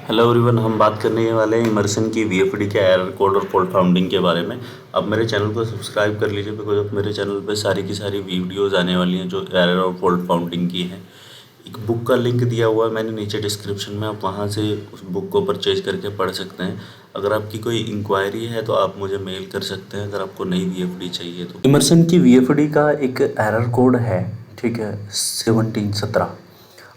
Hello everyone, हम बात करने वाले हैं इमर्सन की वीएफडी के एरर कोड और फॉल्ट फाउंडिंग के बारे में। आप मेरे चैनल को सब्सक्राइब कर लीजिए बिकॉज अब मेरे चैनल पे सारी की सारी वीडियोस आने वाली हैं जो एरर और फॉल्ट फाउंडिंग की हैं। एक बुक का लिंक दिया हुआ है मैंने नीचे डिस्क्रिप्शन में, आप वहाँ से उस बुक को परचेज करके पढ़ सकते हैं। अगर आपकी कोई इंक्वायरी है तो आप मुझे मेल कर सकते हैं अगर आपको नई वीएफडी चाहिए तो। इमर्सन की वीएफडी का एक एरर कोड है, ठीक है, 1717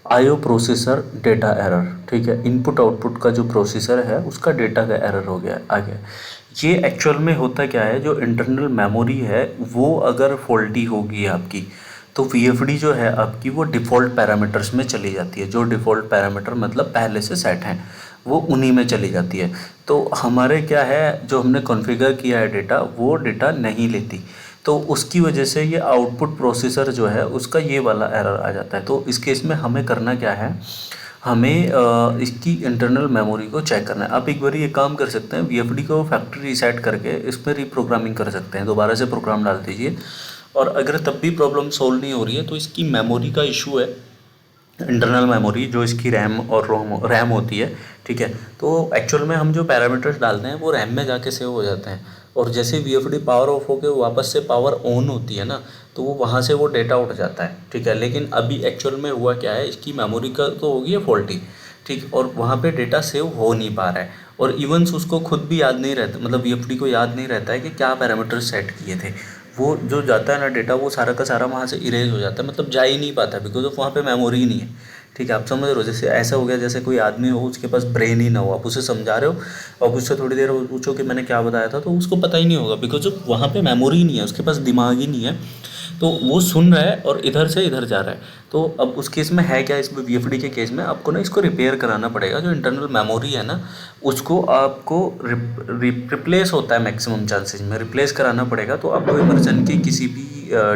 आईओ प्रोसेसर डेटा एरर, ठीक है। इनपुट आउटपुट का जो प्रोसेसर है उसका डेटा का एरर हो गया आ गया। ये एक्चुअल में होता क्या है, जो इंटरनल मेमोरी है वो अगर फॉल्टी होगी आपकी तो वीएफडी जो है आपकी वो डिफ़ॉल्ट पैरामीटर्स में चली जाती है। जो डिफ़ॉल्ट पैरामीटर मतलब पहले से सेट हैं वो उन्हीं में चली जाती है। तो हमारे क्या है, जो हमने कॉन्फ़िगर किया है डेटा वो डेटा नहीं लेती, तो उसकी वजह से ये आउटपुट प्रोसेसर जो है उसका ये वाला एरर आ जाता है। तो इस केस में हमें करना क्या है, हमें इसकी इंटरनल मेमोरी को चेक करना है। आप एक बार ये काम कर सकते हैं, वीएफडी को फैक्ट्री रीसेट करके इसमें रीप्रोग्रामिंग कर सकते हैं, दोबारा से प्रोग्राम डाल दीजिए। और अगर तब भी प्रॉब्लम सोल्व नहीं हो रही है तो इसकी मेमोरी का इशू है, इंटरनल मेमोरी जो इसकी रैम और रैम होती है, ठीक है। तो एक्चुअल में हम जो पैरामीटर्स डालते हैं वो रैम में जाके सेव हो जाते हैं, और जैसे वीएफडी पावर ऑफ होकर वापस से पावर ऑन होती है ना, तो वो वहाँ से वो डेटा उठ जाता है, ठीक है। लेकिन अभी एक्चुअल में हुआ क्या है, इसकी मेमोरी का तो होगी है फॉल्टी, ठीक, और वहाँ पे डेटा सेव हो नहीं पा रहा है। और इवंस उसको खुद भी याद नहीं रहता, मतलब वीएफडी को याद नहीं रहता है कि क्या पैरामीटर सेट किए थे। वो जो जाता है ना डेटा, वो सारा का सारा वहाँ से इरेज हो जाता है, मतलब जा ही नहीं पाता बिकॉज ऑफ वहाँ पे मेमोरी ही नहीं है, ठीक है। आप समझ रहे हो, जैसे ऐसा हो गया जैसे कोई आदमी हो उसके पास ब्रेन ही ना हो, आप उसे समझा रहे हो और उससे थोड़ी देर पूछो कि मैंने क्या बताया था तो उसको पता ही नहीं होगा बिकॉज ऑफ वहाँ पे मेमोरी ही नहीं है, उसके पास दिमाग ही नहीं है। तो वो सुन रहा है और इधर से इधर जा रहा है। तो अब उस केस में है क्या, इस वीएफडी के केस में आपको ना इसको रिपेयर कराना पड़ेगा। जो इंटरनल मेमोरी है ना उसको आपको रिप्लेस होता है, मैक्सिमम चांसेस में रिप्लेस कराना पड़ेगा। तो आपको इमर्सन के किसी भी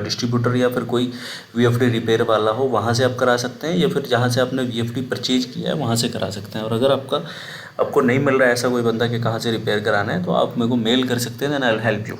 डिस्ट्रीब्यूटर या फिर कोई वीएफडी रिपेयर वाला हो वहाँ से आप करा सकते हैं, या फिर जहाँ से आपने वीएफडी परचेज किया है वहाँ से करा सकते हैं। और अगर आपको नहीं मिल रहा है ऐसा कोई बंदा कि कहाँ से रिपेयर कराना है, तो आप मेरे को मेल कर सकते हैं, then I will help you.